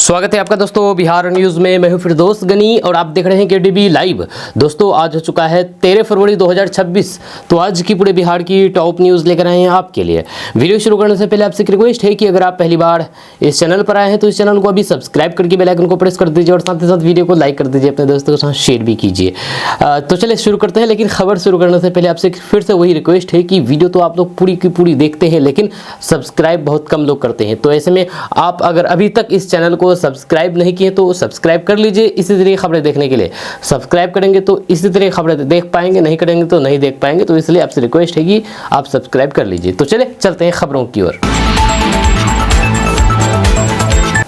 स्वागत है आपका दोस्तों बिहार न्यूज़ में। मैं हूं फिरदौस गनी और आप देख रहे हैं केडीबी लाइव। दोस्तों आज हो चुका है 13 फरवरी 2026। तो आज की पूरे बिहार की टॉप न्यूज़ लेकर आए हैं आपके लिए। वीडियो शुरू करने से पहले आपसे एक रिक्वेस्ट है कि अगर आप पहली बार इस चैनल पर आए हैं तो इस चैनल को अभी सब्सक्राइब करके बेल आइकन को प्रेस कर दीजिए और साथ ही साथ वीडियो को लाइक कर दीजिए, अपने दोस्तों के साथ शेयर भी कीजिए। तो चलिए शुरू करते हैं। लेकिन खबर शुरू करने से पहले आपसे फिर से वही रिक्वेस्ट है कि वीडियो तो आप लोग पूरी की पूरी देखते हैं लेकिन सब्सक्राइब बहुत कम लोग करते हैं। तो ऐसे में आप अगर अभी तक इस चैनल को सब्सक्राइब नहीं किए तो सब्सक्राइब कर लीजिए। इसी तरह खबरें देखने के लिए सब्सक्राइब करेंगे तो इसी तरह खबरें देख पाएंगे, नहीं करेंगे तो नहीं देख पाएंगे। तो इसलिए आपसे रिक्वेस्ट है कि आप सब्सक्राइब कर लीजिए। तो चले चलते हैं खबरों की ओर।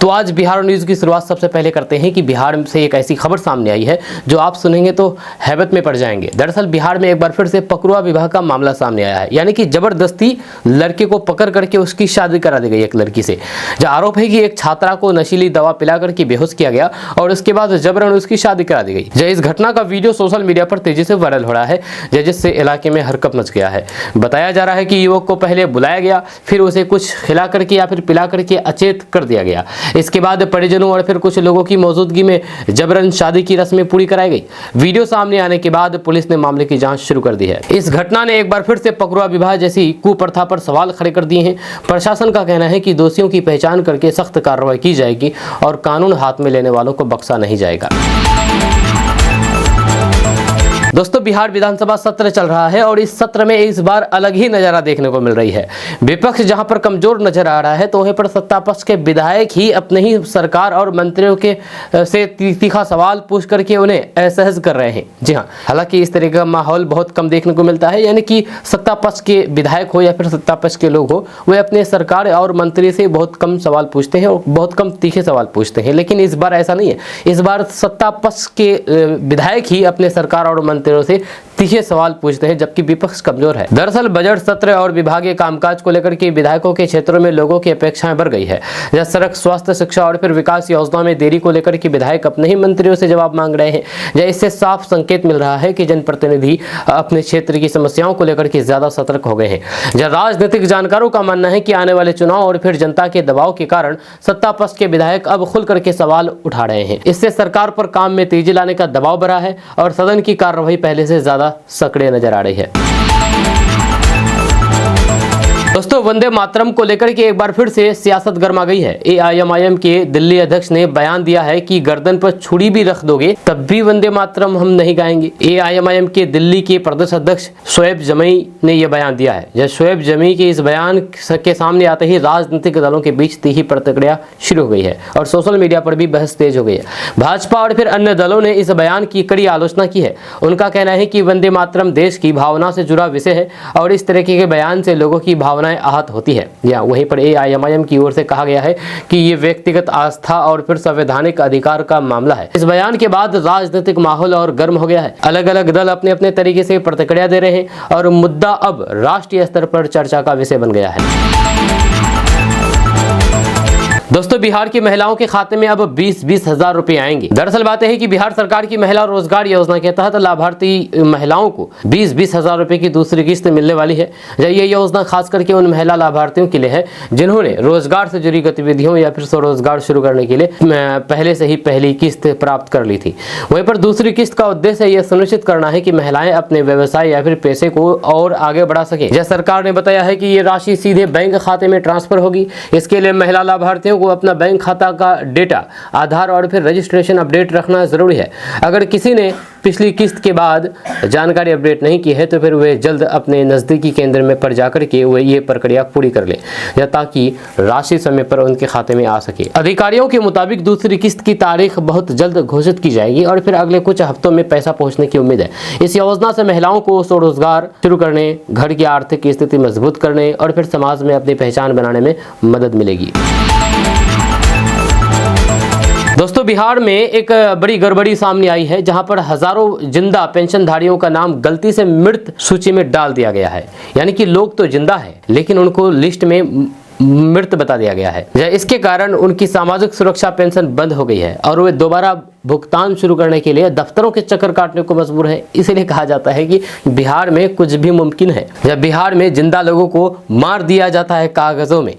तो आज बिहार न्यूज़ की शुरुआत सबसे पहले करते हैं कि बिहार से एक ऐसी खबर सामने आई है जो आप सुनेंगे तो हैबत में पड़ जाएंगे। दरअसल बिहार में एक बार फिर से पकड़ुआ विवाह का मामला सामने आया है, यानी कि जबरदस्ती लड़के को पकड़ करके उसकी शादी करा दी गई एक लड़की से। जहाँ आरोप है कि एक छात्रा को नशीली दवा पिला करके बेहोश किया गया और उसके बाद जबरन उसकी शादी करा दी गई। इस घटना का वीडियो सोशल मीडिया पर तेजी से वायरल हो रहा है, जिससे इलाके में हरकत मच गया है। बताया जा रहा है कि युवक को पहले बुलाया गया, फिर उसे कुछ खिला करके या फिर पिला करके अचेत कर दिया गया। इसके बाद परिजनों और फिर कुछ लोगों की मौजूदगी में जबरन शादी की रस्में पूरी कराई गई। वीडियो सामने आने के बाद पुलिस ने मामले की जांच शुरू कर दी है। इस घटना ने एक बार फिर से पकड़ुआ विवाह जैसी कुप्रथा पर सवाल खड़े कर दिए हैं। प्रशासन का कहना है कि दोषियों की पहचान करके सख्त कार्रवाई की जाएगी और कानून हाथ में लेने वालों को बख्शा नहीं जाएगा। दोस्तों बिहार विधानसभा सत्र चल रहा है और इस सत्र में इस बार अलग ही नजारा देखने को मिल रही है। विपक्ष जहां पर कमजोर नजर आ रहा है तो वहीं पर सत्ता पक्ष के विधायक ही अपने ही सरकार और मंत्रियों के से तीखा सवाल पूछ करके उन्हें असहज कर रहे हैं। जी हां, हालांकि इस तरह का माहौल बहुत कम देखने को मिलता है, यानी कि सत्ता पक्ष के विधायक हो या फिर सत्ता पक्ष के लोग हो, वे अपने सरकार और मंत्री से बहुत कम सवाल पूछते हैं और बहुत कम तीखे सवाल पूछते हैं। लेकिन इस बार ऐसा नहीं है। इस बार सत्ता पक्ष के विधायक ही अपने सरकार और मंत्रियों से तीखे सवाल पूछते हैं, जबकि विपक्ष कमजोर है। दरअसल बजट सत्र और विभागीय कामकाज को लेकर के विधायकों के क्षेत्रों में लोगों की अपेक्षाएं बढ़ गई है। जैसे सड़क, स्वास्थ्य, शिक्षा और फिर विकास योजनाओं में देरी को लेकर के विधायक अपने ही मंत्रियों से जवाब मांग रहे हैं। इससे साफ संकेत मिल रहा है कि जनप्रतिनिधि अपने क्षेत्र की समस्याओं को लेकर के ज्यादा सतर्क हो गए हैं। राजनीतिक जानकारों का मानना है कि आने वाले चुनाव और फिर जनता के दबाव के कारण सत्ता पक्ष के विधायक अब खुल करके सवाल उठा रहे हैं। इससे सरकार पर काम में तेजी लाने का दबाव बढ़ा है और सदन की कार्रवाई पहले से ज्यादा सकड़े नजर आ रही है। दोस्तों वंदे मातरम को लेकर के एक बार फिर से सियासत गर्मा गई है। एआईएमआईएम के दिल्ली अध्यक्ष ने बयान दिया है कि गर्दन पर छुरी भी रख दोगे तब भी वंदे मातरम हम नहीं गाएंगे। एआईएमआईएम के दिल्ली के प्रदेश अध्यक्ष शोएब जमी ने यह बयान दिया है। जब शोएब जमी के इस बयान के सामने आते ही राजनीतिक दलों के बीच तीखी प्रतिक्रिया शुरू हो गई है और सोशल मीडिया पर भी बहस तेज हो गई है। भाजपा और फिर अन्य दलों ने इस बयान की कड़ी आलोचना की है। उनका कहना है कि वंदे मातरम देश की भावना से जुड़ा विषय है और इस तरह के बयान से लोगों की भावनाएं आहत होती है। या वहीं पर एआईएमआईएम की ओर से कहा गया है कि ये व्यक्तिगत आस्था और फिर संवैधानिक अधिकार का मामला है। इस बयान के बाद राजनीतिक माहौल और गर्म हो गया है। अलग अलग दल अपने अपने तरीके से प्रतिक्रिया दे रहे हैं और मुद्दा अब राष्ट्रीय स्तर पर चर्चा का विषय बन गया है। दोस्तों बिहार की महिलाओं के खाते में अब 20-20 हजार रुपए आएंगे। दरअसल बात है कि बिहार सरकार की महिला रोजगार योजना के तहत लाभार्थी महिलाओं को 20-20 हजार रुपए की दूसरी किस्त मिलने वाली है। ये योजना खास करके उन महिला लाभार्थियों के लिए है जिन्होंने रोजगार से जुड़ी गतिविधियों या फिर स्वरोजगार शुरू करने के लिए पहले से ही पहली किस्त प्राप्त कर ली थी। वहीं पर दूसरी किस्त का उद्देश्य यह सुनिश्चित करना है कि महिलाएं अपने व्यवसाय या फिर पैसे को और आगे बढ़ा सके। जैसे सरकार ने बताया है कि ये राशि सीधे बैंक खाते में ट्रांसफर होगी। इसके लिए महिला लाभार्थियों को अपना बैंक खाता का डेटा, आधार और फिर रजिस्ट्रेशन अपडेट रखना जरूरी है। अगर किसी ने पिछली किस्त के बाद जानकारी अपडेट नहीं की है तो फिर वे जल्द अपने नज़दीकी केंद्र में पर जाकर के वे ये प्रक्रिया पूरी कर लें या ताकि राशि समय पर उनके खाते में आ सके। अधिकारियों के मुताबिक दूसरी किस्त की तारीख बहुत जल्द घोषित की जाएगी और फिर अगले कुछ हफ्तों में पैसा पहुंचने की उम्मीद है। इस योजना से महिलाओं को स्वरोजगार शुरू करने, घर की आर्थिक स्थिति मजबूत करने और फिर समाज में अपनी पहचान बनाने में मदद मिलेगी। दोस्तों बिहार में एक बड़ी गड़बड़ी सामने आई है, जहां पर हजारों जिंदा पेंशनधारियों का नाम गलती से मृत सूची में डाल दिया गया है। यानी कि लोग तो जिंदा है लेकिन उनको लिस्ट में मृत बता दिया गया है। इसके कारण उनकी सामाजिक सुरक्षा पेंशन बंद हो गई है और वे दोबारा भुगतान शुरू करने के लिए दफ्तरों के चक्कर काटने को मजबूर है। इसीलिए कहा जाता है कि बिहार में कुछ भी मुमकिन है। जब बिहार में जिंदा लोगों को मार दिया जाता है कागजों में,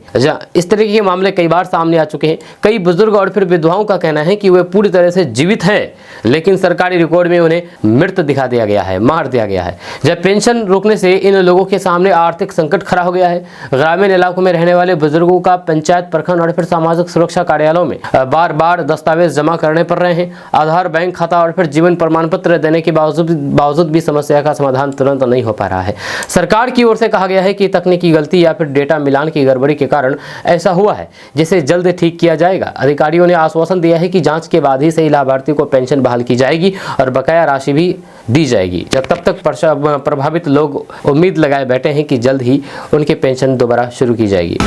इस तरह के मामले कई बार सामने आ चुके हैं। कई बुजुर्ग और फिर विधवाओं का कहना है कि वे पूरी तरह से जीवित हैं, लेकिन सरकारी रिकॉर्ड में उन्हें मृत दिखा दिया गया है, मार दिया गया है। जब पेंशन रोकने से इन लोगों के सामने आर्थिक संकट खड़ा हो गया है। ग्रामीण इलाकों में रहने वाले बुजुर्गों का पंचायत, प्रखंड और फिर सामाजिक सुरक्षा कार्यालयों में बार बार दस्तावेज जमा करने पड़ रहे हैं। आधार, बैंक खाता और फिर जीवन प्रमाण पत्र देने के बावजूद भी समस्या का समाधान तुरंत नहीं हो पा रहा है। सरकार की ओर से कहा गया है कि तकनीकी गलती या फिर डेटा मिलान की गड़बड़ी के कारण ऐसा हुआ है, जिसे जल्द ठीक किया जाएगा। अधिकारियों ने आश्वासन दिया है कि जांच के बाद ही सही लाभार्थी को पेंशन बहाल की जाएगी और बकाया राशि भी दी जाएगी। जब तब तक प्रभावित लोग उम्मीद लगाए बैठे हैं कि जल्द ही उनकी पेंशन दोबारा शुरू की जाएगी।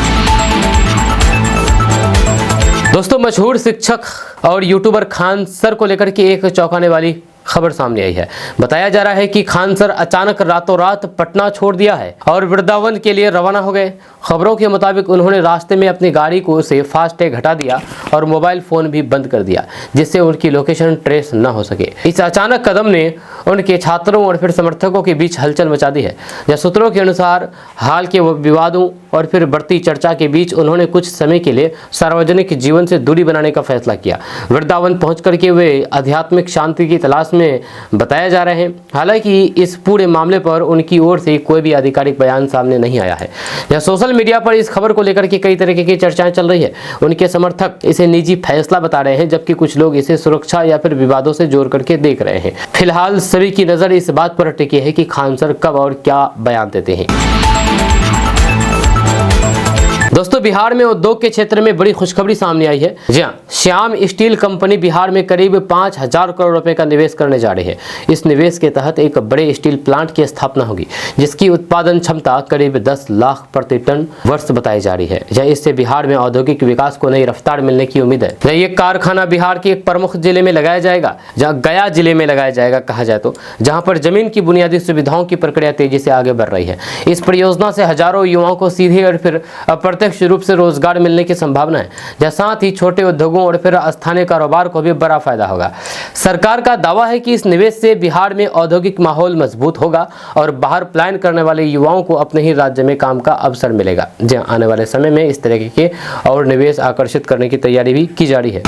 दोस्तों, मशहूर शिक्षक और यूट्यूबर खान सर को लेकर के एक चौंकाने वाली खबर सामने आई है। बताया जा रहा है कि खान सर अचानक रातों रात पटना छोड़ दिया है और वृंदावन के लिए रवाना हो गए। खबरों के मुताबिक उन्होंने रास्ते में अपनी गाड़ी को से फास्टैग हटा दिया और मोबाइल फोन भी बंद कर दिया, जिससे उनकी लोकेशन ट्रेस न हो सके। इस अचानक कदम ने उनके छात्रों और फिर समर्थकों के बीच हलचल मचा दी है। जब सूत्रों के अनुसार हाल के विवादों और फिर बढ़ती चर्चा के बीच उन्होंने कुछ समय के लिए सार्वजनिक जीवन से दूरी बनाने का फैसला किया। वृंदावन पहुंच करके वे आध्यात्मिक शांति की तलाश में बताया जा रहे हैं। हालांकि इस पूरे मामले पर उनकी ओर से कोई भी आधिकारिक बयान सामने नहीं आया है। यह सोशल मीडिया पर इस खबर को लेकर के कई तरीके की चर्चाएं चल रही है। उनके समर्थक इसे निजी फैसला बता रहे हैं, जबकि कुछ लोग इसे सुरक्षा या फिर विवादों से जोड़ करके देख रहे हैं। फिलहाल सभी की नजर इस बात पर टिकी है कि खान सर कब और क्या बयान देते हैं। दोस्तों, बिहार में उद्योग के क्षेत्र में बड़ी खुशखबरी सामने आई है। जी हाँ, श्याम स्टील कंपनी बिहार में करीब 5,000 करोड़ रुपए का निवेश करने जा रही है। इस निवेश के तहत एक बड़े स्टील प्लांट की स्थापना होगी, जिसकी उत्पादन क्षमता करीब 10 लाख प्रति टन वर्ष बताई जा रही है। इससे बिहार में औद्योगिक विकास को नई रफ्तार मिलने की उम्मीद है। ये कारखाना बिहार के एक प्रमुख जिले में लगाया जाएगा, जहाँ गया जिले में लगाया जाएगा कहा जाए तो, जहाँ पर जमीन की बुनियादी सुविधाओं की प्रक्रिया तेजी से आगे बढ़ रही है। इस परियोजना से हजारों युवाओं को सीधे और फिर अप्रत्यक्ष रूप से रोजगार मिलने की संभावना है। साथ ही छोटे उद्योगों और फिर स्थानीय कारोबार को भी बड़ा फायदा होगा। सरकार का दावा है कि इस निवेश से बिहार में औद्योगिक माहौल मजबूत होगा और बाहर पलायन करने वाले युवाओं को अपने ही राज्य में काम का अवसर मिलेगा। आने वाले समय में इस तरह के और निवेश आकर्षित करने की तैयारी भी की जा रही है।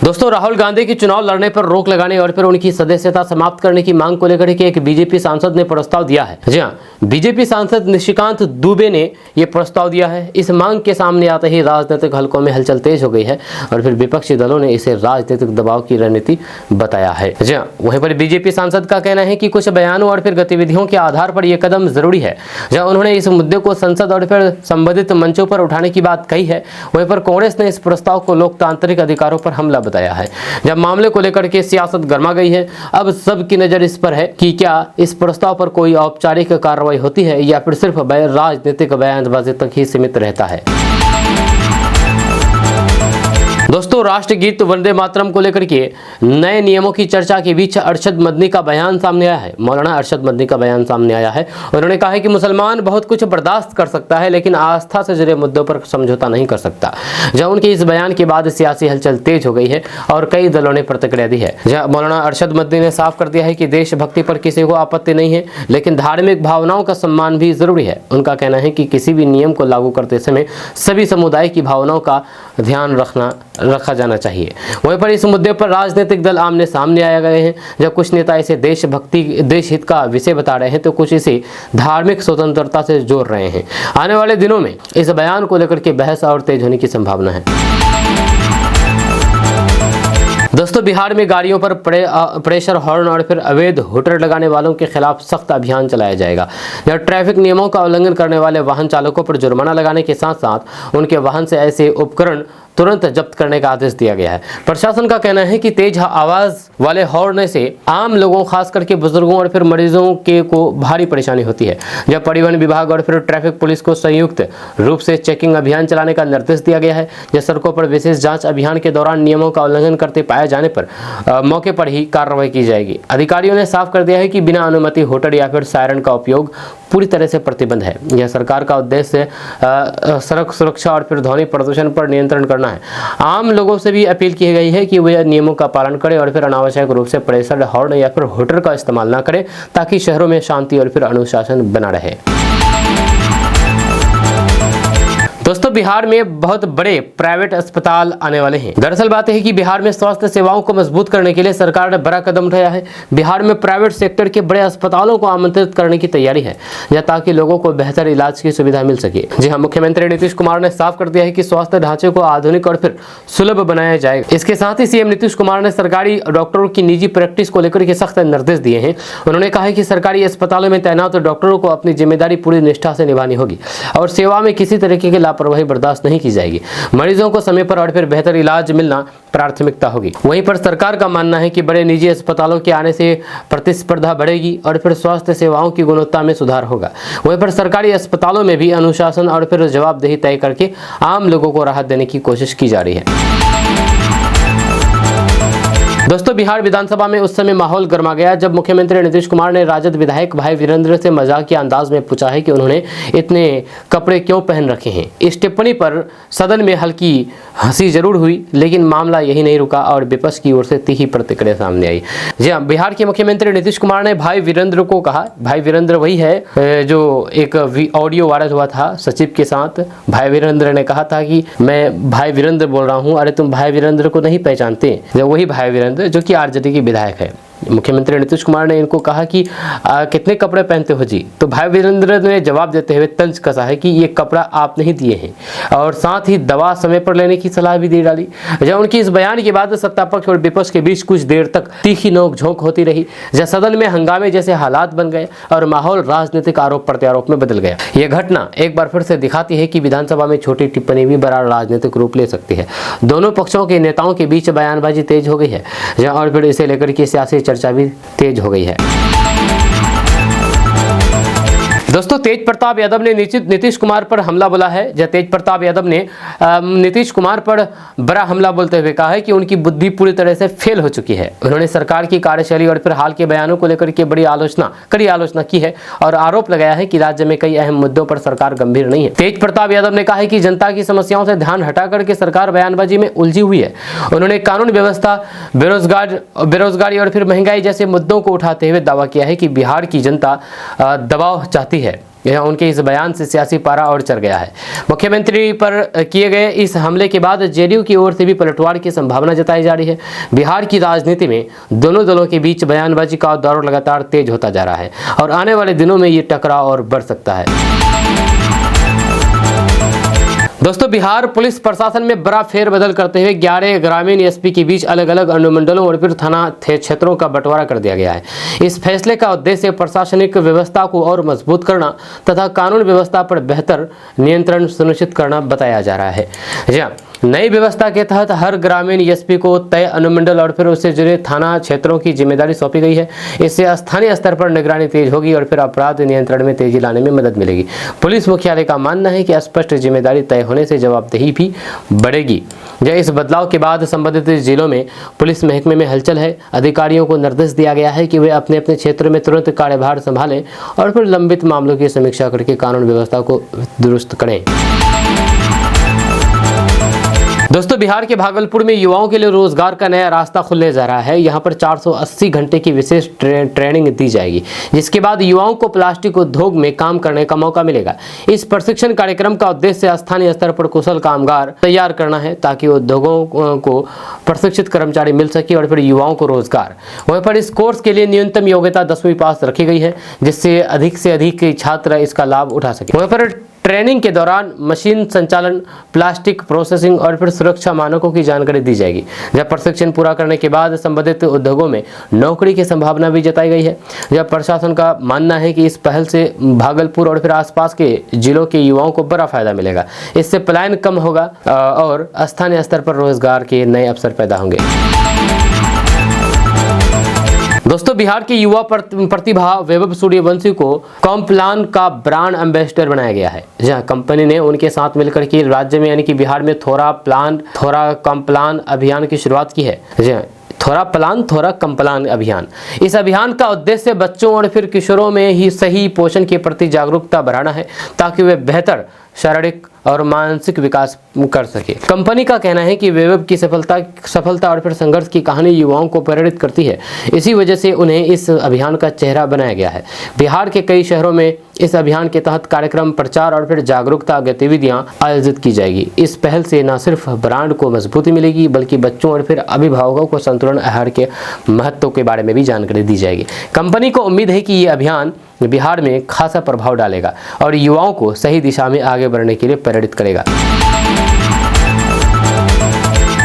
दोस्तों, राहुल गांधी की चुनाव लड़ने पर रोक लगाने और फिर उनकी सदस्यता समाप्त करने की मांग को लेकर के एक बीजेपी सांसद ने प्रस्ताव दिया है। जी हाँ, बीजेपी सांसद निशिकांत दुबे ने यह प्रस्ताव दिया है। इस मांग के सामने आते ही राजनीतिक हलकों में हलचल तेज हो गई है और फिर विपक्षी दलों ने इसे राजनीतिक दबाव की रणनीति बताया है। जी हाँ, वहीं पर बीजेपी सांसद का कहना है कि कुछ बयानों और फिर गतिविधियों के आधार पर यह कदम जरूरी है। जहाँ उन्होंने इस मुद्दे को संसद और फिर संबंधित मंचों पर उठाने की बात कही है, वहीं पर कांग्रेस ने इस प्रस्ताव को लोकतांत्रिक अधिकारों पर हमला बताया है। जब मामले को लेकर के सियासत गर्मा गई है, अब सबकी नजर इस पर है कि क्या इस प्रस्ताव पर कोई औपचारिक कार्रवाई होती है या फिर सिर्फ राजनीतिक बयानबाजी तक ही सीमित रहता है। दोस्तों, राष्ट्रगीत वंदे मातरम को लेकर के नए नियमों की चर्चा के बीच अरशद मदनी का बयान सामने आया है। मौलाना अरशद मदनी का बयान सामने आया है। उन्होंने कहा है कि मुसलमान बहुत कुछ बर्दाश्त कर सकता है, लेकिन आस्था से जुड़े मुद्दों पर समझौता नहीं कर सकता। जब उनके इस बयान के बाद सियासी हलचल तेज हो गई है और कई दलों ने प्रतिक्रिया दी है। जब मौलाना अरशद मदनी ने साफ कर दिया है कि देशभक्ति पर किसी को आपत्ति नहीं है, लेकिन धार्मिक भावनाओं का सम्मान भी जरूरी है। उनका कहना है कि किसी भी नियम को लागू करते समय सभी समुदाय की भावनाओं का ध्यान रखा जाना चाहिए। वहीं पर इस मुद्दे पर राजनीतिक दल आमने सामने आए गए हैं। जब कुछ नेता इसे देशभक्ति, देश हित का विषय बता रहे हैं, तो कुछ इसे धार्मिक स्वतंत्रता से जोड़ रहे हैं। आने वाले दिनों में इस बयान को लेकर के बहस और तेज होने की संभावना है। दोस्तों, बिहार में गाड़ियों पर प्रेशर हॉर्न और फिर अवैध हूटर लगाने वालों के खिलाफ सख्त अभियान चलाया जाएगा। यह ट्रैफिक नियमों का उल्लंघन करने वाले वाहन चालकों पर जुर्माना लगाने के साथ साथ उनके वाहन से ऐसे उपकरण तुरंत जब्त करने का आदेश दिया गया है। प्रशासन का कहना है कि तेज आवाज वाले हॉर्न से आम लोगों, खास करके बुजुर्गों और फिर मरीजों को भारी परेशानी होती है। जब परिवहन विभाग और फिर ट्रैफिक पुलिस को संयुक्त रूप से चेकिंग अभियान चलाने का निर्देश दिया गया है। जब सड़कों पर विशेष जांच अभियान के दौरान नियमों का उल्लंघन करते पाए जाने पर मौके पर ही कार्रवाई की जाएगी। अधिकारियों ने साफ कर दिया है कि बिना अनुमति हूटर या फिर सायरन का उपयोग पूरी तरह से प्रतिबंध है। यह सरकार का उद्देश्य सड़क सुरक्षा और फिर ध्वनि प्रदूषण पर नियंत्रण करना है। आम लोगों से भी अपील की गई है कि वे नियमों का पालन करें और फिर अनावश्यक रूप से प्रेशर हॉर्न या फिर हूटर का इस्तेमाल न करें, ताकि शहरों में शांति और फिर अनुशासन बना रहे। दोस्तों, बिहार में बहुत बड़े प्राइवेट अस्पताल आने वाले हैं। दरअसल बात है कि बिहार में स्वास्थ्य सेवाओं को मजबूत करने के लिए सरकार ने बड़ा कदम उठाया है। बिहार में प्राइवेट सेक्टर के बड़े अस्पतालों को आमंत्रित करने की तैयारी है, ताकि लोगों को बेहतर इलाज की सुविधा मिल सके। जी हाँ, मुख्यमंत्री नीतीश कुमार ने साफ कर दिया है कि स्वास्थ्य ढांचे को आधुनिक और फिर सुलभ बनाया जाएगा। इसके साथ ही सीएम नीतीश कुमार ने सरकारी डॉक्टरों की निजी प्रैक्टिस को लेकर के सख्त निर्देश दिए हैं। उन्होंने कहा है कि सरकारी अस्पतालों में तैनात डॉक्टरों को अपनी जिम्मेदारी पूरी निष्ठा से निभानी होगी और सेवा में किसी तरीके की लापरवाही बर्दाश्त नहीं की जाएगी। मरीजों को समय पर और फिर बेहतर इलाज मिलना प्राथमिकता होगी। वहीं पर सरकार का मानना है कि बड़े निजी अस्पतालों के आने से प्रतिस्पर्धा बढ़ेगी और फिर स्वास्थ्य सेवाओं की गुणवत्ता में सुधार होगा। वहीं पर सरकारी अस्पतालों में भी अनुशासन और फिर जवाबदेही तय करके आम लोगों को राहत देने की कोशिश की जा रही है। दोस्तों, बिहार विधानसभा में उस समय माहौल गर्मा गया जब मुख्यमंत्री नीतीश कुमार ने राजद विधायक भाई वीरेंद्र से मजाकिया अंदाज में पूछा है कि उन्होंने इतने कपड़े क्यों पहन रखे हैं। इस टिप्पणी पर सदन में हल्की हंसी जरूर हुई, लेकिन मामला यही नहीं रुका और विपक्ष की ओर से तीखी प्रतिक्रिया सामने आई। जी हाँ, बिहार के मुख्यमंत्री नीतीश कुमार ने भाई वीरेंद्र को कहा। भाई वीरेंद्र वही है जो एक ऑडियो वायरल हुआ था सचिव के साथ। भाई वीरेंद्र ने कहा था कि मैं भाई वीरेंद्र बोल रहा हूँ, अरे तुम भाई वीरेंद्र को नहीं पहचानते। वही भाई वीरेंद्र जो कि आरजेडी के विधायक है। मुख्यमंत्री नीतीश कुमार ने इनको कहा कि कितने कपड़े पहनते हो जी। तो भाई वीरेंद्र ने जवाब देते हुए तंज कसा है कि ये कपड़ा आप नहीं दिए हैं और साथ ही दवा समय पर लेने की सलाह भी दे डाली। जब उनकी इस बयान के बाद सत्ता पक्ष और विपक्ष के बीच कुछ देर तक तीखी नोकझोंक होती रही, जब सदन में हंगामे जैसे हालात बन गए और माहौल राजनीतिक आरोप प्रत्यारोप में बदल गया। यह घटना एक बार फिर से दिखाती है कि विधानसभा में छोटी टिप्पणी भी बड़ा राजनीतिक रूप ले सकती है। दोनों पक्षों के नेताओं के बीच बयानबाजी तेज हो गई है और फिर इसे लेकर के सियासी चर्चा भी तेज हो गई है। दोस्तों, तेज प्रताप यादव ने नीतीश कुमार पर हमला बोला है। जब तेज प्रताप यादव ने नीतीश कुमार पर बड़ा हमला बोलते हुए कहा है कि उनकी बुद्धि पूरी तरह से फेल हो चुकी है। उन्होंने सरकार की कार्यशैली और फिर हाल के बयानों को लेकर के कड़ी आलोचना की है और आरोप लगाया है कि राज्य में कई अहम मुद्दों पर सरकार गंभीर नहीं है। तेज प्रताप यादव ने कहा है कि जनता की समस्याओं से ध्यान हटा करके सरकार बयानबाजी में उलझी हुई है। उन्होंने कानून व्यवस्था, बेरोजगारी और फिर महंगाई जैसे मुद्दों को उठाते हुए दावा किया है कि बिहार की जनता दबाव चाहती है। यह उनके इस बयान से सियासी पारा और चढ़ गया है। मुख्यमंत्री पर किए गए इस हमले के बाद जेडीयू की ओर से भी पलटवार की संभावना जताई जा रही है। बिहार की राजनीति में दोनों दलों के बीच बयानबाजी का दौर लगातार तेज होता जा रहा है और आने वाले दिनों में ये टकराव और बढ़ सकता है। दोस्तों, बिहार पुलिस प्रशासन में बड़ा फेरबदल करते हुए 11 ग्रामीण एसपी के बीच अलग अलग अनुमंडलों और फिर थाना क्षेत्रों का बंटवारा कर दिया गया है। इस फैसले का उद्देश्य प्रशासनिक व्यवस्था को और मजबूत करना तथा कानून व्यवस्था पर बेहतर नियंत्रण सुनिश्चित करना बताया जा रहा है। जी, नई व्यवस्था के तहत हर ग्रामीण एसपी को तय अनुमंडल और फिर उससे जुड़े थाना क्षेत्रों की जिम्मेदारी सौंपी गई है। इससे स्थानीय स्तर पर निगरानी तेज होगी और फिर अपराध नियंत्रण में तेजी लाने में मदद मिलेगी। पुलिस मुख्यालय का मानना है कि स्पष्ट जिम्मेदारी तय होने से जवाबदेही भी बढ़ेगी। इस बदलाव के बाद संबंधित जिलों में पुलिस महकमे में हलचल है। अधिकारियों को निर्देश दिया गया है कि वे अपने अपने क्षेत्र में तुरंत कार्यभार संभालें और फिर लंबित मामलों की समीक्षा करके कानून व्यवस्था को दुरुस्त करें। दोस्तों, बिहार के भागलपुर में युवाओं के लिए रोजगार का नया रास्ता खुलने जा रहा है। यहां पर 480 घंटे की विशेष ट्रेनिंग दी जाएगी, जिसके बाद युवाओं को प्लास्टिक उद्योग में काम करने का मौका मिलेगा। इस प्रशिक्षण कार्यक्रम का उद्देश्य स्थानीय स्तर पर कुशल कामगार तैयार करना है, ताकि उद्योगों को प्रशिक्षित कर्मचारी मिल सके और फिर युवाओं को रोजगार। वहीं पर इस कोर्स के लिए न्यूनतम योग्यता 10वीं पास रखी गई है, जिससे अधिक से अधिक छात्र इसका लाभ उठा सके। वहीं पर ट्रेनिंग के दौरान मशीन संचालन, प्लास्टिक प्रोसेसिंग और फिर सुरक्षा मानकों की जानकारी दी जाएगी। जब प्रशिक्षण पूरा करने के बाद संबंधित उद्योगों में नौकरी की संभावना भी जताई गई है। जब प्रशासन का मानना है कि इस पहल से भागलपुर और फिर आसपास के जिलों के युवाओं को बड़ा फायदा मिलेगा। इससे पलायन कम होगा और स्थानीय स्तर पर रोजगार के नए अवसर पैदा होंगे। दोस्तों, बिहार के युवा प्रतिभा वैभव सूर्यवंशी को कॉम्प्लान का ब्रांड एम्बेसडर बनाया गया है। जहां कंपनी ने उनके साथ मिलकर के राज्य में यानी कि बिहार में थोड़ा कॉम्प्लान अभियान की शुरुआत की है। थोड़ा प्लान थोड़ा कंप्लान अभियान। इस अभियान का उद्देश्य बच्चों और फिर किशोरों में ही सही पोषण के प्रति जागरूकता बढ़ाना है ताकि वे बेहतर शारीरिक और मानसिक विकास कर सके। कंपनी का कहना है कि वेब की सफलता और फिर संघर्ष की कहानी युवाओं को प्रेरित करती है। इसी वजह से उन्हें इस अभियान का चेहरा बनाया गया है। बिहार के कई शहरों में इस अभियान के तहत कार्यक्रम, प्रचार और फिर जागरूकता गतिविधियां आयोजित की जाएगी। इस पहल से न सिर्फ ब्रांड को मजबूती मिलेगी बल्कि बच्चों और फिर अभिभावकों को संतुलन आहार के महत्व के बारे में भी जानकारी दी जाएगी। कंपनी को उम्मीद है कि ये अभियान बिहार में खासा प्रभाव डालेगा और युवाओं को सही दिशा में आगे बढ़ने के लिए प्रेरित करेगा।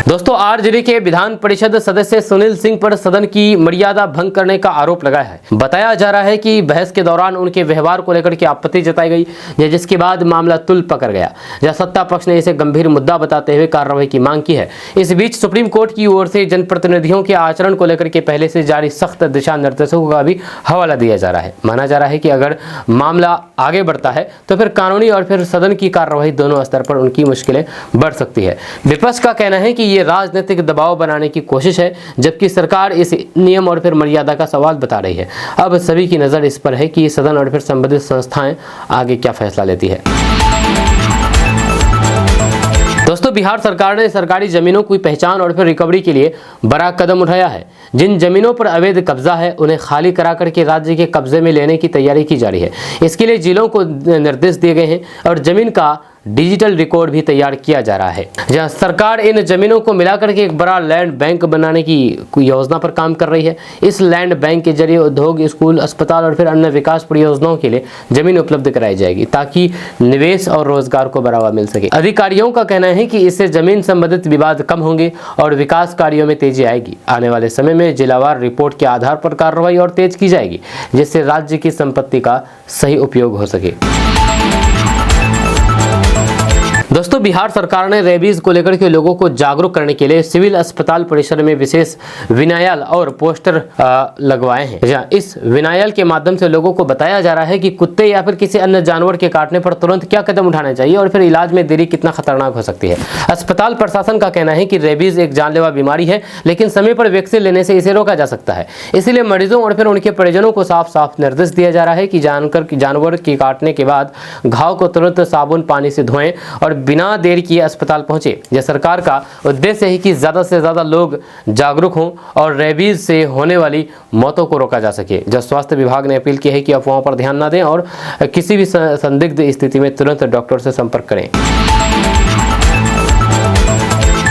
दोस्तों, आरजेडी के विधान परिषद सदस्य सुनील सिंह पर सदन की मर्यादा भंग करने का आरोप लगाया है। बताया जा रहा है कि बहस के दौरान उनके व्यवहार को लेकर के आपत्ति जताई गई, जिसके बाद मामला तुल पकड़ गया, जहां सत्ता पक्ष ने इसे गंभीर मुद्दा बताते हुए कार्रवाई की मांग की है। इस बीच सुप्रीम कोर्ट की ओर से जनप्रतिनिधियों के आचरण को लेकर के पहले से जारी सख्त दिशा निर्देशों का भी हवाला दिया जा रहा है। माना जा रहा है कि अगर मामला आगे बढ़ता है तो फिर कानूनी और फिर सदन की कार्रवाई दोनों स्तर पर उनकी मुश्किलें बढ़ सकती है। विपक्ष का कहना है कि ये राजनीतिक दबाव बनाने की कोशिश है, जबकि सरकार इस नियम और फिर मर्यादा का सवाल बता रही है। अब सभी की नजर इस पर है कि सदन और फिर संबंधित संस्थाएं आगे क्या फैसला लेती है। दोस्तों, बिहार सरकार ने सरकारी जमीनों की पहचान और फिर रिकवरी के लिए बड़ा कदम उठाया है। जिन जमीनों पर अवैध कब्जा है उन्हें खाली करा करके राज्य के कब्जे में लेने की तैयारी की जा रही है। इसके लिए जिलों को निर्देश दिए गए हैं और जमीन का डिजिटल रिकॉर्ड भी तैयार किया जा रहा है, जहां सरकार इन जमीनों को मिलाकर के एक बड़ा लैंड बैंक बनाने की योजना पर काम कर रही है। इस लैंड बैंक के जरिए उद्योग, स्कूल, अस्पताल और फिर अन्य विकास परियोजनाओं के लिए जमीन उपलब्ध कराई जाएगी ताकि निवेश और रोजगार को बढ़ावा मिल सके। अधिकारियों का कहना है कि इससे जमीन संबंधित विवाद कम होंगे और विकास कार्यों में तेजी आएगी। आने वाले समय में जिलावार रिपोर्ट के आधार पर कार्रवाई और तेज की जाएगी, जिससे राज्य की संपत्ति का सही उपयोग हो सके। दोस्तों, बिहार सरकार ने रेबीज को लेकर के लोगों को जागरूक करने के लिए सिविल अस्पताल परिसर में विशेष विनायल और पोस्टर लगवाए हैं। जहां इस विनायल के माध्यम से लोगों को बताया जा रहा है कि कुत्ते या फिर किसी अन्य जानवर के काटने पर तुरंत क्या कदम उठाने चाहिए और फिर इलाज में देरी कितना खतरनाक हो सकती है। अस्पताल प्रशासन का कहना है कि रेबीज एक जानलेवा बीमारी है, लेकिन समय पर वैक्सीन लेने से इसे रोका जा सकता है। इसीलिए मरीजों और फिर उनके परिजनों को साफ साफ निर्देश दिया जा रहा है कि जानवर के काटने के बाद घाव को तुरंत साबुन पानी से धोएं और बिना देर किए अस्पताल पहुंचे। यह सरकार का उद्देश्य है कि ज्यादा से ज्यादा लोग जागरूक हों और रेबीज से होने वाली मौतों को रोका जा सके। जब स्वास्थ्य विभाग ने अपील की है कि अफवाहों पर ध्यान न दें और किसी भी संदिग्ध स्थिति में तुरंत डॉक्टर से संपर्क करें।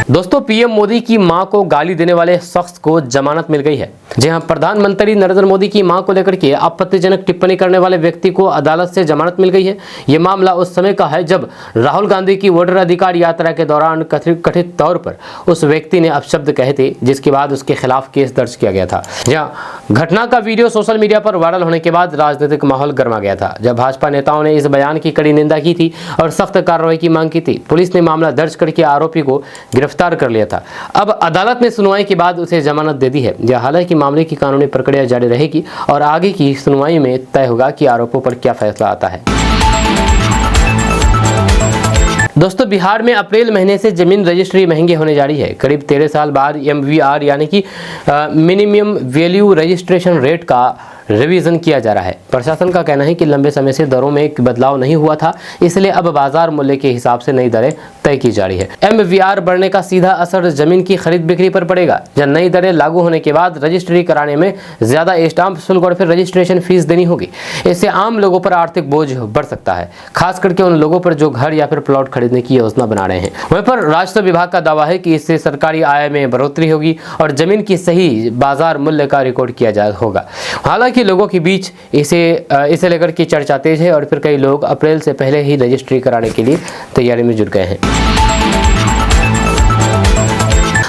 दोस्तों, पीएम मोदी की मां को गाली देने वाले शख्स को जमानत मिल गई है। जी हां, प्रधानमंत्री नरेंद्र मोदी की मां को लेकर के आपत्तिजनक टिप्पणी करने वाले व्यक्ति को अदालत से जमानत मिल गई है। यह मामला उस समय का है जब राहुल गांधी की वोटर अधिकार यात्रा के दौरान कथित तौर पर उस व्यक्ति ने अपशब्द कहे थे, जिसके बाद उसके खिलाफ केस दर्ज किया गया था। जहां घटना का वीडियो सोशल मीडिया पर वायरल होने के बाद राजनीतिक माहौल गर्मा गया था, जब भाजपा नेताओं ने इस बयान की कड़ी निंदा की थी और सख्त कार्रवाई की मांग की थी। पुलिस ने मामला दर्ज करके आरोपी को गिरफ्तार कर लिया था। अब अदालत ने सुनवाई के बाद उसे जमानत दे दी है। हालांकि मामले की कानूनी प्रक्रिया जारी रहेगी और आगे की सुनवाई में तय होगा कि आरोपों पर क्या फैसला आता है। दोस्तों, बिहार में अप्रैल महीने से जमीन रजिस्ट्री महंगी होने जा रही है। करीब 13 साल बाद MVR यानी कि मिनिमम वैल्यू रजिस्ट्रेशन रेट का रिवीजन किया जा रहा है। प्रशासन का कहना है कि लंबे समय से दरों में बदलाव नहीं हुआ था, इसलिए अब बाजार मूल्य के हिसाब से नई दरें तय की जा रही है। MVR बढ़ने का सीधा असर जमीन की खरीद बिक्री पर पड़ेगा। जब नई दरें लागू होने के बाद रजिस्ट्री कराने में ज्यादा स्टाम्प शुल्क और फिर रजिस्ट्रेशन फीस देनी होगी। इससे आम लोगों पर आर्थिक बोझ बढ़ सकता है, खास करके उन लोगों पर जो घर या फिर प्लॉट खरीदने की योजना बना रहे हैं। वहीं पर राजस्व विभाग का दावा है कि इससे सरकारी आय में बढ़ोतरी होगी और जमीन की सही बाजार मूल्य का रिकॉर्ड किया होगा। हालांकि लोगों के बीच इसे लेकर की चर्चा तेज है और फिर कई लोग अप्रैल से पहले ही रजिस्ट्री कराने के लिए तैयारी में जुट गए हैं।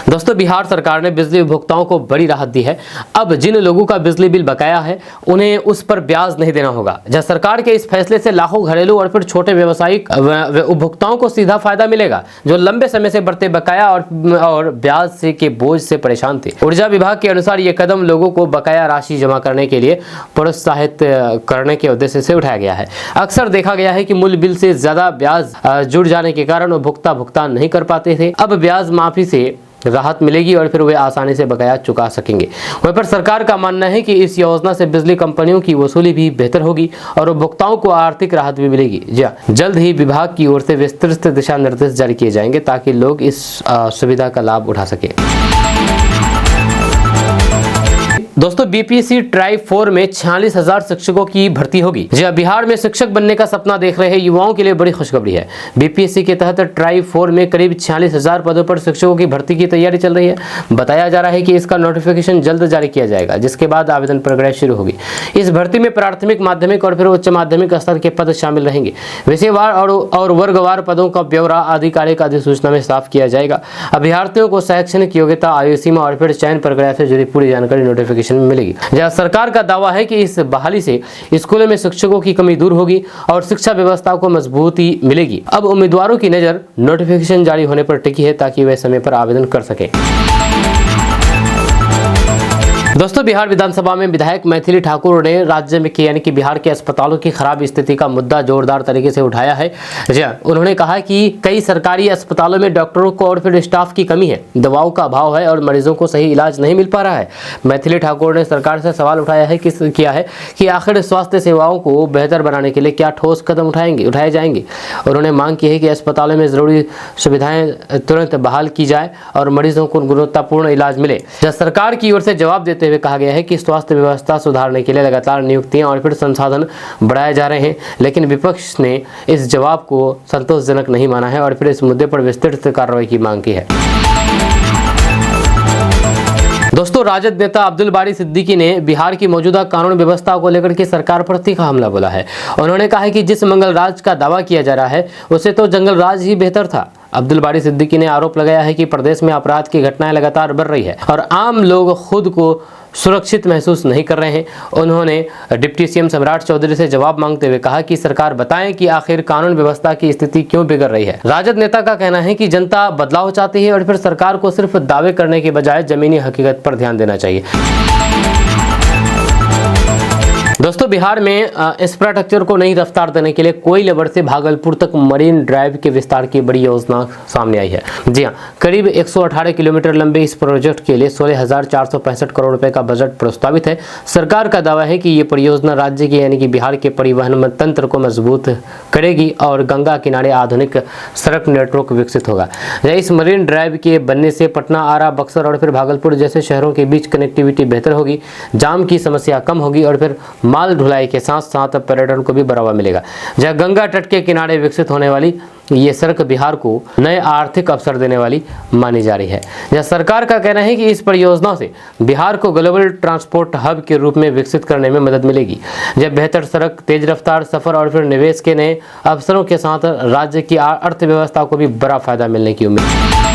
दोस्तों, बिहार सरकार ने बिजली उपभोक्ताओं को बड़ी राहत दी है। अब जिन लोगों का बिजली बिल बकाया है उन्हें उस पर ब्याज नहीं देना होगा। जब सरकार के इस फैसले से लाखों घरेलू और फिर छोटे व्यवसायिक उपभोक्ताओं को सीधा फायदा मिलेगा, जो लंबे समय से बढ़ते बकाया और ब्याज से के बोझ से परेशान थे। ऊर्जा विभाग के अनुसार ये कदम लोगों को बकाया राशि जमा करने के लिए प्रोत्साहित करने के उद्देश्य से उठाया गया है। अक्सर देखा गया है कि मूल बिल से ज्यादा ब्याज जुड़ जाने के कारण उपभोक्ता भुगतान नहीं कर पाते थे। अब ब्याज माफी से राहत मिलेगी और फिर वे आसानी से बकाया चुका सकेंगे। वहीं पर सरकार का मानना है कि इस योजना से बिजली कंपनियों की वसूली भी बेहतर होगी और उपभोक्ताओं को आर्थिक राहत भी मिलेगी। जी हां, जल्द ही विभाग की ओर से विस्तृत दिशा निर्देश जारी किए जाएंगे ताकि लोग इस सुविधा का लाभ उठा सके। दोस्तों, बीपीएससी ट्राई 4 में 46,000 शिक्षकों की भर्ती होगी। जी, बिहार में शिक्षक बनने का सपना देख रहे युवाओं के लिए बड़ी खुशखबरी है। बीपीएससी के तहत ट्राई 4 में करीब 46,000 पदों पर शिक्षकों की भर्ती की तैयारी चल रही है। बताया जा रहा है कि इसका नोटिफिकेशन जल्द जारी किया जाएगा, जिसके बाद आवेदन प्रक्रिया शुरू होगी। इस भर्ती में प्राथमिक, माध्यमिक और फिर उच्च माध्यमिक स्तर के पद शामिल रहेंगे। विषयवार और वर्गवार पदों का ब्यौरा आधिकारिक अधिसूचना में साफ किया जाएगा। अभ्यर्थियों को शैक्षणिक योग्यता, आयु सीमा और फिर चयन प्रक्रिया से जुड़ी पूरी जानकारी नोटिफिकेशन में मिलेगी। जहां सरकार का दावा है कि इस बहाली से स्कूलों में शिक्षकों की कमी दूर होगी और शिक्षा व्यवस्था को मजबूती मिलेगी। अब उम्मीदवारों की नजर नोटिफिकेशन जारी होने पर टिकी है ताकि वे समय पर आवेदन कर सकें। दोस्तों, बिहार विधानसभा में विधायक मैथिली ठाकुर ने राज्य में यानी कि बिहार के अस्पतालों की खराब स्थिति का मुद्दा जोरदार तरीके से उठाया है। जी हां, उन्होंने कहा कि कई सरकारी अस्पतालों में डॉक्टरों को और फिर स्टाफ की कमी है, दवाओं का अभाव है और मरीजों को सही इलाज नहीं मिल पा रहा है। मैथिली ठाकुर ने सरकार से सवाल किया है कि आखिर स्वास्थ्य सेवाओं को बेहतर बनाने के लिए क्या ठोस कदम उठाए जाएंगे। उन्होंने मांग की है कि अस्पतालों में जरूरी सुविधाएं तुरंत बहाल की जाए और मरीजों को गुणवत्तापूर्ण इलाज मिले। सरकार की ओर से जवाब देते हुए कहा गया है कि स्वास्थ्य व्यवस्था सुधारने के लिए लगातार नियुक्तियां और फिर संसाधन बढ़ाए जा रहे हैं, लेकिन विपक्ष ने इस जवाब को संतोषजनक नहीं माना है और फिर इस मुद्दे पर विस्तृत कार्रवाई की मांग की है। दोस्तों, राजद नेता अब्दुल बारी सिद्दीकी ने बिहार की मौजूदा कानून व्यवस्था को लेकर के सरकार पर तीखा हमला बोला है। उन्होंने कहा है कि जिस मंगल राज का दावा किया जा रहा है उससे तो जंगल राज ही बेहतर था। अब्दुल बारी सिद्दीकी ने आरोप लगाया है कि प्रदेश में अपराध की घटनाएं लगातार बढ़ रही है और आम लोग खुद को सुरक्षित महसूस नहीं कर रहे हैं। उन्होंने डिप्टी सीएम सम्राट चौधरी से जवाब मांगते हुए कहा कि सरकार बताएं कि आखिर कानून व्यवस्था की स्थिति क्यों बिगड़ रही है। राजद नेता का कहना है कि जनता बदलाव चाहती है और फिर सरकार को सिर्फ दावे करने के बजाय जमीनी हकीकत पर ध्यान देना चाहिए। दोस्तों, बिहार में इंफ्रास्ट्रक्चर को नई रफ्तार देने के लिए कोइलवर से भागलपुर तक मरीन ड्राइव के विस्तार की बड़ी योजना सामने आई है। जी हां, करीब 118 किलोमीटर लंबे इस प्रोजेक्ट के लिए 16,465 करोड़ रुपए का बजट प्रस्तावित है। सरकार का दावा है कि ये परियोजना राज्य के यानी कि बिहार के परिवहन तंत्र को मजबूत करेगी और गंगा किनारे आधुनिक सड़क नेटवर्क विकसित होगा। इस मरीन ड्राइव के बनने से पटना, आरा, बक्सर और फिर भागलपुर जैसे शहरों के बीच कनेक्टिविटी बेहतर होगी, जाम की समस्या कम होगी और फिर माल ढुलाई के साथ साथ पर्यटन को भी बढ़ावा मिलेगा। जहां गंगा तट के किनारे विकसित होने वाली ये सड़क बिहार को नए आर्थिक अवसर देने वाली मानी जा रही है। जहां सरकार का कहना है कि इस परियोजना से बिहार को ग्लोबल ट्रांसपोर्ट हब के रूप में विकसित करने में मदद मिलेगी। जब बेहतर सड़क, तेज रफ्तार सफर और फिर निवेश के नए अवसरों के साथ राज्य की अर्थव्यवस्था को भी बड़ा फायदा मिलने की उम्मीद।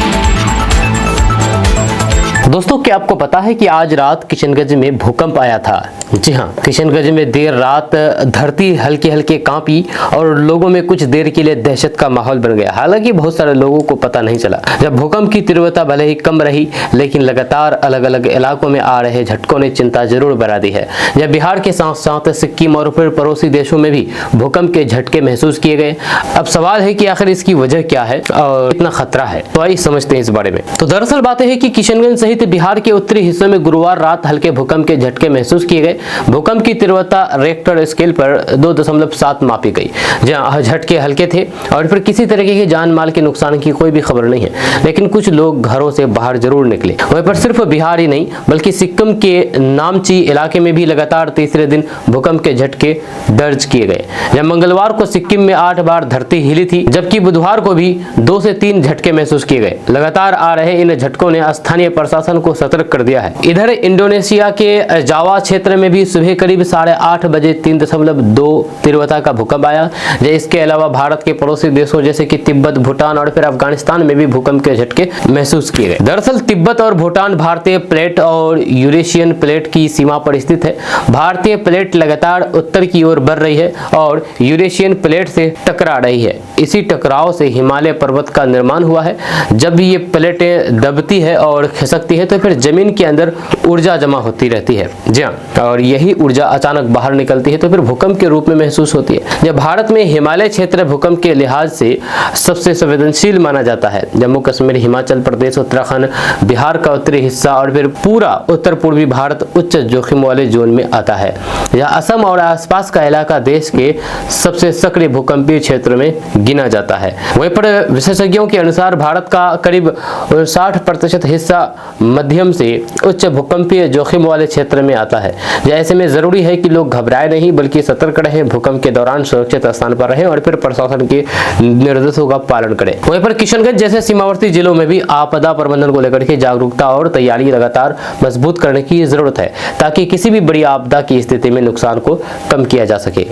दोस्तों, क्या आपको पता है कि आज रात किशनगंज में भूकंप आया था? जी हां, किशनगंज में देर रात धरती हल्के हल्के कांपी और लोगों में कुछ देर के लिए दहशत का माहौल बन गया। हालांकि बहुत सारे लोगों को पता नहीं चला। जब भूकंप की तीव्रता भले ही कम रही, लेकिन लगातार अलग अलग इलाकों में आ रहे झटकों ने चिंता जरूर बढ़ा दी है। जब बिहार के साथ साथ सिक्किम और फिर पड़ोसी देशों में भी भूकंप के झटके महसूस किए गए। अब सवाल है कि आखिर इसकी वजह क्या है और कितना खतरा है, तो आइए समझते हैं इस बारे में। तो दरअसल बात है कि किशनगंज सहित बिहार के उत्तरी हिस्सों में गुरुवार रात हल्के भूकंप के झटके महसूस किए गए। भूकंप की तीव्रता रेक्टर स्केल पर 2.7 मापी गई। जहां झटके हल्के थे और फिर किसी तरीके की जान माल के नुकसान की कोई भी खबर नहीं है, लेकिन कुछ लोग घरों से बाहर जरूर निकले। वहीं पर सिर्फ बिहार ही नहीं बल्कि सिक्किम के नामची इलाके में भी लगातार तीसरे दिन भूकंप के झटके दर्ज किए गए। जब मंगलवार को सिक्किम में 8 बार धरती हिली थी, जबकि बुधवार को भी 2 से 3 झटके महसूस किए गए। लगातार आ रहे इन झटकों ने स्थानीय प्रशासन को सतर्क कर दिया है। इधर इंडोनेशिया के जावा क्षेत्र में भी सुबह करीब 8:30 बजे 3.2 तीव्रता का भूकंप आया। इसके अलावा भारत के पड़ोसी देशों जैसे कि तिब्बत, भूटान और फिर अफगानिस्तान में भी भूकंप के झटके महसूस किए गए। दरअसल तिब्बत और भूटान भारतीय प्लेट और यूरेशियन प्लेट की सीमा पर स्थित है। भारतीय प्लेट लगातार उत्तर की ओर बढ़ रही है और यूरेशियन प्लेट से टकरा रही है। इसी टकराव से हिमालय पर्वत का निर्माण हुआ है। जब भी ये प्लेटें दबती है और खिसकती है तो फिर जमीन के अंदर ऊर्जा जमा होती रहती है। जी हाँ, और यही ऊर्जा अचानक बाहर निकलती है तो फिर भूकंप के रूप में महसूस होती है। जब भारत में हिमालय क्षेत्र भूकंप के लिहाज से सबसे संवेदनशील माना जाता है। जम्मू कश्मीर, हिमाचल प्रदेश, उत्तराखंड, बिहार का उत्तरी हिस्सा और फिर पूरा उत्तर पूर्वी भारत उच्च जोखिम वाले जोन में आता है। यह असम और आसपास का इलाका देश के सबसे सक्रिय भूकंपीय क्षेत्र में गिना जाता है। वहीं पर विशेषज्ञों के अनुसार भारत का करीब 60% हिस्सा मध्यम से उच्च भूकंपीय जोखिम वाले क्षेत्र में आता है। ऐसे में जरूरी है कि लोग घबराए नहीं बल्कि सतर्क रहें, भूकंप के दौरान सुरक्षित स्थान पर रहें और फिर प्रशासन के निर्देशों का पालन करें। वहीं पर किशनगंज जैसे सीमावर्ती जिलों में भी आपदा प्रबंधन को लेकर के जागरूकता और तैयारी लगातार मजबूत करने की जरूरत है ताकि किसी भी बड़ी आपदा की स्थिति में नुकसान को कम किया जा सके।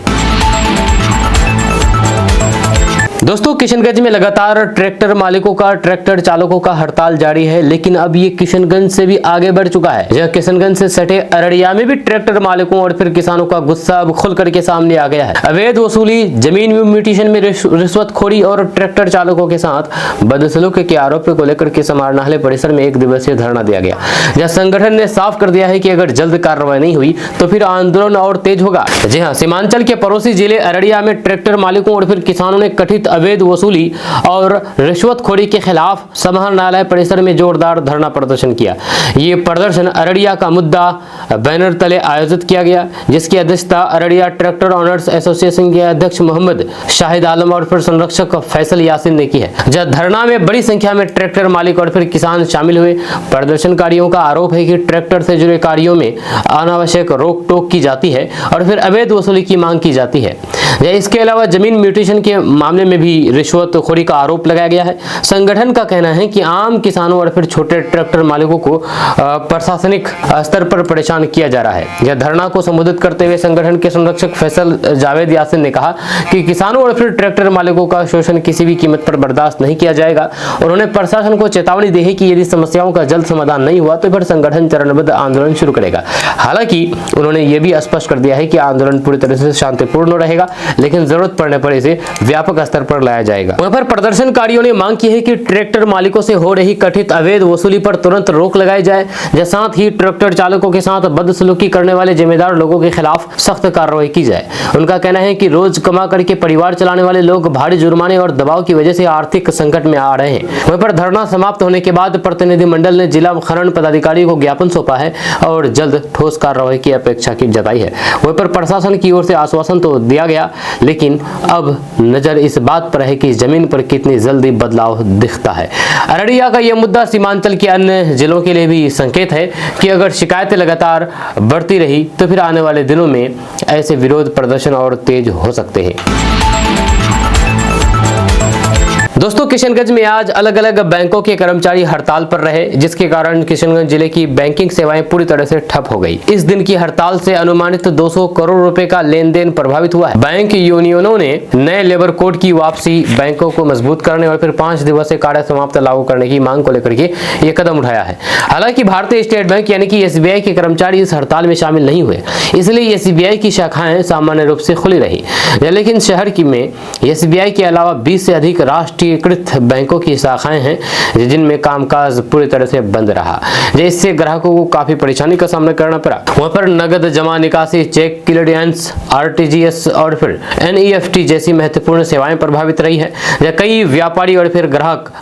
दोस्तों, किशनगंज में लगातार ट्रैक्टर मालिकों का, ट्रैक्टर चालकों का हड़ताल जारी है, लेकिन अब ये किशनगंज से भी आगे बढ़ चुका है। जहां किशनगंज से सटे अररिया में भी ट्रैक्टर मालिकों और फिर किसानों का गुस्सा अब खुल करके सामने आ गया है। अवैध वसूली, जमीन म्यूटेशन में रिश्वतखोरी और ट्रैक्टर चालकों के साथ बदसलूकी के आरोप को लेकर के समाहरणालय परिसर में 1 दिवसीय धरना दिया गया। जहां संगठन ने साफ कर दिया है कि अगर जल्द कार्रवाई नहीं हुई तो फिर आंदोलन और तेज होगा। जी हाँ, सीमांचल के पड़ोसी जिले अररिया में ट्रैक्टर मालिकों और फिर किसानों ने कथित अवैध वसूली और रिश्वतखोरी के खिलाफ समाहरणालय परिसर में जोरदार धरना प्रदर्शन किया। ये प्रदर्शन अररिया का मुद्दा बैनर तले आयोजित किया गया, जिसकी अध्यक्षता अररिया ट्रैक्टर ओनर्स एसोसिएशन के अध्यक्ष मोहम्मद शाहिद आलम और फिर संरक्षक फैसल यासिन ने की है। जब धरना में बड़ी संख्या में ट्रैक्टर मालिक और फिर किसान शामिल हुए। प्रदर्शनकारियों का आरोप है कि ट्रैक्टर से जुड़े कार्यों में अनावश्यक रोक टोक की जाती है और फिर अवैध वसूली की मांग की जाती है। इसके अलावा जमीन म्यूटेशन के मामले में भी रिश्वतखोरी का आरोप लगाया गया है। संगठन का कहना है कि आम किसानों और फिर छोटे ट्रैक्टर मालिकों को प्रशासनिक स्तर पर परेशान किया जा रहा है। यह धरना को संबोधित करते हुए संगठन के संरक्षक फैसल जावेद यासिन ने कहा कि किसानों और फिर ट्रैक्टर मालिकों का शोषण किसी भी कीमत पर बर्दाश्त नहीं किया जाएगा। उन्होंने प्रशासन को चेतावनी दी है कि यदि समस्याओं का जल्द समाधान नहीं हुआ तो फिर संगठन चरणबद्ध आंदोलन शुरू करेगा। हालांकि उन्होंने यह भी स्पष्ट कर दिया है कि आंदोलन पूरी तरह से शांतिपूर्ण रहेगा, लेकिन जरूरत पड़ने पर इसे व्यापक स्तर पर लाया जाएगा। वहीं पर प्रदर्शनकारियों ने मांग की है कि ट्रैक्टर मालिकों से हो रही कथित अवैध वसूली पर तुरंत रोक लगाई जाए। साथ ही ट्रैक्टर चालकों के साथ बदसलूकी करने वाले जिम्मेदार लोगों के खिलाफ सख्त कार्रवाई की जाए। उनका कहना है कि रोज कमा करके परिवार चलाने वाले लोग भारी जुर्माने और दबाव की वजह से आर्थिक संकट में आ रहे हैं। वहीं पर धरना समाप्त होने के बाद प्रतिनिधिमंडल ने जिला खनन पदाधिकारी को ज्ञापन सौंपा है और जल्द ठोस कार्रवाई की अपेक्षा की जताई है। वहीं पर प्रशासन की ओर से आश्वासन तो दिया गया, लेकिन अब नजर इस बात पर है कि जमीन पर कितनी जल्दी बदलाव दिखता है। अररिया का यह मुद्दा सीमांचल के अन्य जिलों के लिए भी संकेत है कि अगर शिकायतें लगातार बढ़ती रही तो फिर आने वाले दिनों में ऐसे विरोध प्रदर्शन और तेज हो सकते हैं। दोस्तों, किशनगंज में आज अलग अलग बैंकों के कर्मचारी हड़ताल पर रहे, जिसके कारण किशनगंज जिले की बैंकिंग सेवाएं पूरी तरह से ठप हो गई। इस दिन की हड़ताल से अनुमानित 200 करोड़ रुपए का लेन देन प्रभावित हुआ है। बैंक यूनियनों ने नए लेबर कोड की वापसी, बैंकों को मजबूत करने और फिर 5 दिवसीय कार्य समाप्ति लागू करने की मांग को लेकर के ये कदम उठाया है। हालांकि भारतीय स्टेट बैंक यानी कि SBI के कर्मचारी इस हड़ताल में शामिल नहीं हुए, इसलिए SBI की शाखाएं सामान्य रूप से खुली रही। लेकिन शहर की में SBI के अलावा 20 से अधिक राष्ट्रीय बैंकों की शाखाएं हैं जिनमें कामकाज पूरी तरह से बंद रहा, जिससे ग्राहकों को काफी परेशानी का सामना करना पड़ा। वहां पर नगद जमा निकासी, चेक क्लियरेंस, RTGS और फिर NEFT जैसी महत्वपूर्ण सेवाएं प्रभावित रही है। कई व्यापारी और फिर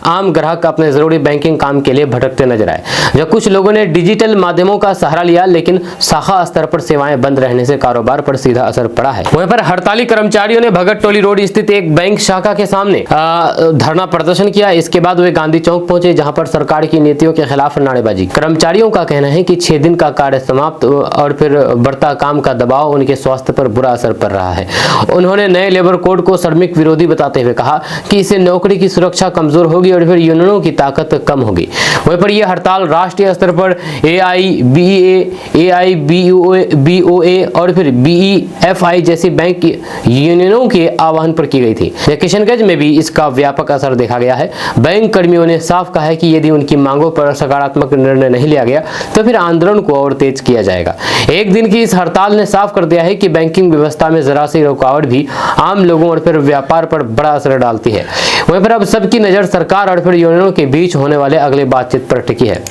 आम ग्राहक अपने जरूरी बैंकिंग काम के लिए भटकते नजर आए। जब कुछ लोगों ने डिजिटल माध्यमों का सहारा लिया, लेकिन शाखा स्तर पर सेवाएं बंद रहने से कारोबार पर सीधा असर पड़ा है। वहीं पर हड़ताली कर्मचारियों ने भगत टोली रोड स्थित एक बैंक शाखा के सामने धरना प्रदर्शन किया। इसके बाद वे गांधी चौक पहुंचे, जहां पर सरकार की नीतियों के खिलाफ नारेबाजी। कर्मचारियों का कहना है कि 6 दिन का कार्य समाप्त और फिर बढ़ता काम का दबाव उनके स्वास्थ्य पर बुरा असर पड़ रहा है। उन्होंने नए लेबर कोड को श्रमिक विरोधी बताते हुए कहा कि इससे नौकरी की सुरक्षा कमजोर होगी और फिर यूनियनों की ताकत कम होगी। वहीं पर यह हड़ताल राष्ट्रीय स्तर पर AIBA, AIBOA और फिर BEFI जैसी बैंक यूनियनों के आह्वान पर की गई थी। किशनगंज में भी इसका व्यापक असर देखा गया है। बैंक कर्मियों ने साफ कहा है कि यदि उनकी मांगों पर सकारात्मक निर्णय नहीं लिया गया तो फिर आंदोलन को और तेज किया जाएगा। एक दिन की इस हड़ताल ने साफ कर दिया है कि बैंकिंग व्यवस्था में जरा सी रुकावट भी आम लोगों और फिर व्यापार पर बड़ा असर डालती है। वहीं पर अब सबकी नजर सरकार और फिर यूनियनों के बीच होने वाले अगले बातचीत पर टिकी है।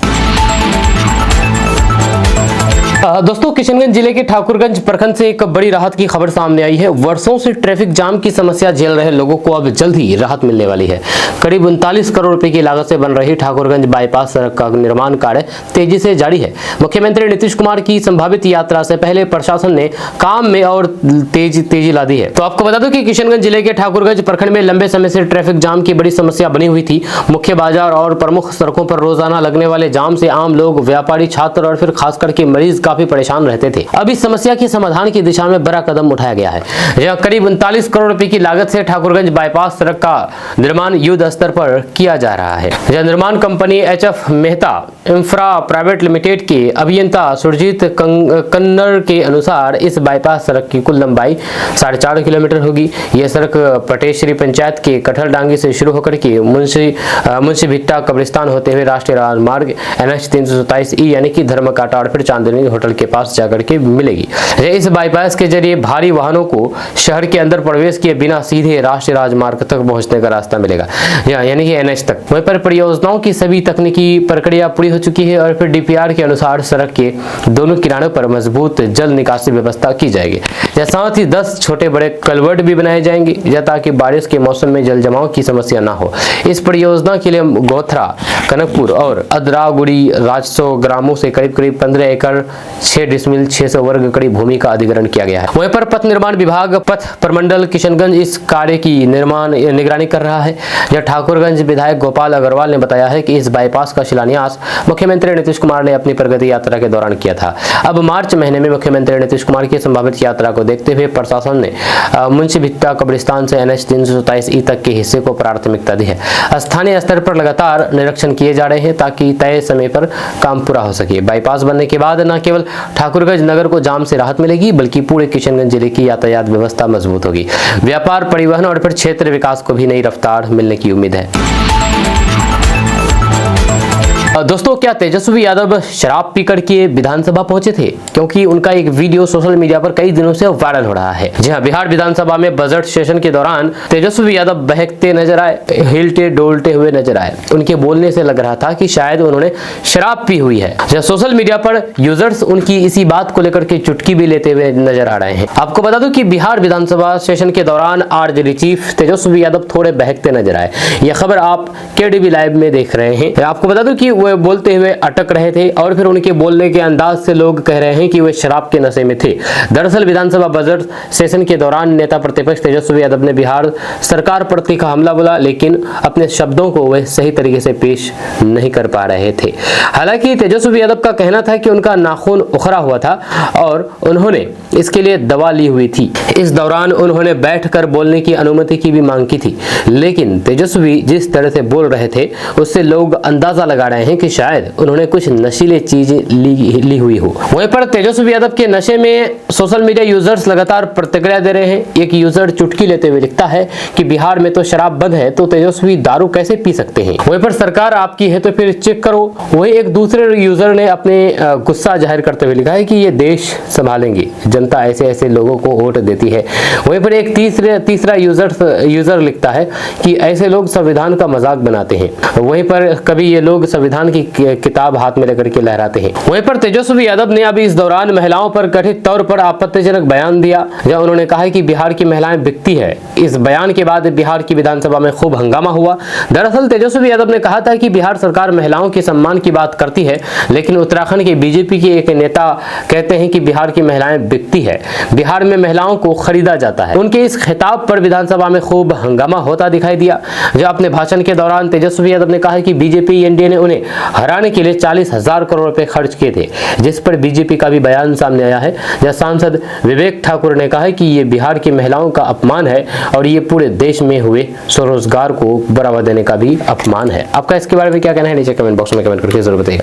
दोस्तों, किशनगंज जिले के ठाकुरगंज प्रखंड से एक बड़ी राहत की खबर सामने आई है। वर्षों से ट्रैफिक जाम की समस्या झेल रहे लोगों को अब जल्द ही राहत मिलने वाली है। करीब 39 करोड़ रुपए की लागत से बन रही ठाकुरगंज बाईपास सड़क का निर्माण कार्य तेजी से जारी है। मुख्यमंत्री नीतीश कुमार की संभावित यात्रा से पहले प्रशासन ने काम में और तेजी ला दी है। तो आपको बता दूं कि किशनगंज जिले के ठाकुरगंज प्रखंड में लंबे समय से ट्रैफिक जाम की बड़ी समस्या बनी हुई थी। मुख्य बाजार और प्रमुख सड़कों पर रोजाना लगने वाले जाम से आम लोग, व्यापारी, छात्र और फिर खासकर के मरीज काफी परेशान रहते थे। अब इस समस्या के समाधान की दिशा में बड़ा कदम उठाया गया है। यह करीब 39 करोड़ रुपए की लागत से ठाकुरगंज बाईपास सड़क का निर्माण युद्ध स्तर पर किया जा रहा है। यह निर्माण company HF Mehta infra private limited के अभियंता सुरजीत कन्नर के अनुसार इस बाईपास सड़क की कुल लंबाई 4.5 किलोमीटर होगी। यह सड़क पटेश्वरी पंचायत के कटहल डांगी से शुरू होकर के मुंशी भिट्टा कब्रिस्तान होते हुए राष्ट्रीय राजमार्ग NH 327E यानी कि धर्म काटा और फिर चांदनी होटल के पास जाकर के मिलेगी। इस बाईपास के जरिए भारी वाहनों को शहर के अंदर प्रवेश किए बिना सीधे राष्ट्रीय राजमार्ग तक पहुंचने का रास्ता मिलेगा, यानी कि NH तक। वहीं पर परियोजनाओं की सभी तकनीकी प्रक्रिया पूरी हो चुकी है और फिर DPR के अनुसार सड़क के दोनों किनारों पर मजबूत जल निकासी व्यवस्था की जाएगी। साथ ही 10 छोटे बड़े कलवर्ट भी बनाए जाएंगे ताकि बारिश के मौसम में जल जमाव की समस्या ना हो। इस परियोजना के लिए गोथरा, कनकपुर और अदरागुड़ी राजस्व ग्रामों से करीब 15 एकड़ 6 डिसमिल 600 वर्ग कड़ी भूमि का अधिग्रहण किया गया है। वहीं पर पथ निर्माण विभाग पथ प्रमंडल किशनगंज इस कार्य की निगरानी कर रहा है। यह ठाकुरगंज विधायक गोपाल अग्रवाल ने बताया है कि इस बाईपास का शिलान्यास मुख्यमंत्री नीतीश कुमार ने अपनी प्रगति यात्रा के दौरान किया था। अब मार्च महीने में मुख्यमंत्री नीतीश कुमार की संभावित यात्रा को देखते हुए प्रशासन ने मुंशी भिट्टा कब्रिस्तान से NH 327E तक के हिस्से को प्राथमिकता दी है। स्थानीय स्तर पर लगातार निरीक्षण किए जा रहे हैं ताकि तय समय पर काम पूरा हो सके। बाईपास बनने के बाद न केवल ठाकुरगंज नगर को जाम से राहत मिलेगी बल्कि पूरे किशनगंज जिले की यातायात व्यवस्था मजबूत होगी। व्यापार, परिवहन और फिर क्षेत्र विकास को भी नई रफ्तार मिलने की उम्मीद है। दोस्तों, क्या तेजस्वी यादव शराब पीकर के विधानसभा पहुंचे थे? क्योंकि उनका एक वीडियो सोशल मीडिया पर कई दिनों से वायरल हो रहा है। जी हां, बिहार विधानसभा में बजट सेशन के दौरान तेजस्वी यादव बहकते नजर आए, हिलते डोलते हुए नजर आए। उनके बोलने से लग रहा था कि शायद उन्होंने शराब पी हुई है। जब सोशल मीडिया पर यूजर्स उनकी इसी बात को लेकर के चुटकी भी लेते हुए नजर आ रहे हैं। आपको बता दूं कि बिहार विधानसभा सेशन के दौरान RJD चीफ तेजस्वी यादव थोड़े बहकते नजर आए। यह खबर आप KDB लाइव में देख रहे हैं। आपको बता दूं कि वे बोलते हुए अटक रहे थे और फिर उनके बोलने के अंदाज से लोग कह रहे हैं कि वे शराब के नशे में थे। दरअसल विधानसभा बजट सेशन के दौरान नेता प्रतिपक्ष तेजस्वी यादव ने बिहार सरकार पर तीखा हमला बोला, लेकिन अपने शब्दों को वे सही तरीके से पेश नहीं कर पा रहे थे। हालांकि तेजस्वी यादव का कहना था कि उनका नाखून उखड़ा हुआ था और उन्होंने इसके लिए दवा ली हुई थी। इस दौरान उन्होंने बैठकर बोलने की अनुमति की भी मांग की थी, लेकिन तेजस्वी जिस तरह से बोल रहे थे उससे लोग अंदाजा लगा रहे हैं कि शायद उन्होंने कुछ नशीली चीज ली हुई हो। वहीं पर तेजस्वी यादव के नशे में सोशल मीडिया यूजर्स लगातार प्रतिक्रिया दे रहे हैं। एक यूजर चुटकी लेते हुए लिखता है कि बिहार में तो शराब बंद है तो तेजस्वी दारू कैसे पी सकते हैं? वहीं पर सरकार आपकी है तो फिर चेक करो। वहीं एक दूसरे यूजर ने अपने गुस्सा जाहिर करते हुए लिखा है कि ये देश संभालेंगे, जनता ऐसे ऐसे लोगों को वोट देती है। वहीं पर एक तीसरा यूजर लिखता है कि ऐसे लोग संविधान का मजाक बनाते हैं। वहीं पर कभी ये लोग संविधान की किताब हाथ में लेकर के लहराते हैं। वहीं पर तेजस्वी यादव ने अभी इस दौरान महिलाओं पर कथित तौर पर आपत्तिजनक बयान दिया, जहां उन्होंने कहा कि बिहार की महिलाएं बिकती है। इस बयान के बाद बिहार की विधानसभा में खूब हंगामा हुआ। दरअसल तेजस्वी यादव ने कहा था कि बिहार सरकार महिलाओं के सम्मान की बात करती है, लेकिन उत्तराखंड के BJP के एक नेता कहते हैं कि बिहार की महिलाएं बिकती है, बिहार में महिलाओं को खरीदा जाता है। उनके इस खिताब पर विधानसभा में खूब हंगामा होता दिखाई दिया। जहां अपने भाषण के दौरान तेजस्वी यादव ने कहा कि BJP NDA ने उन्हें हराने के लिए 40,000 करोड़ रुपए खर्च किए थे, जिस पर BJP का भी बयान सामने आया है। जहां सांसद विवेक ठाकुर ने कहा है कि ये बिहार की महिलाओं का अपमान है और ये पूरे देश में हुए स्वरोजगार को बढ़ावा देने का भी अपमान है। आपका इसके बारे में क्या कहना है? नीचे कमेंट बॉक्स में कमेंट करके जरूर बताइए।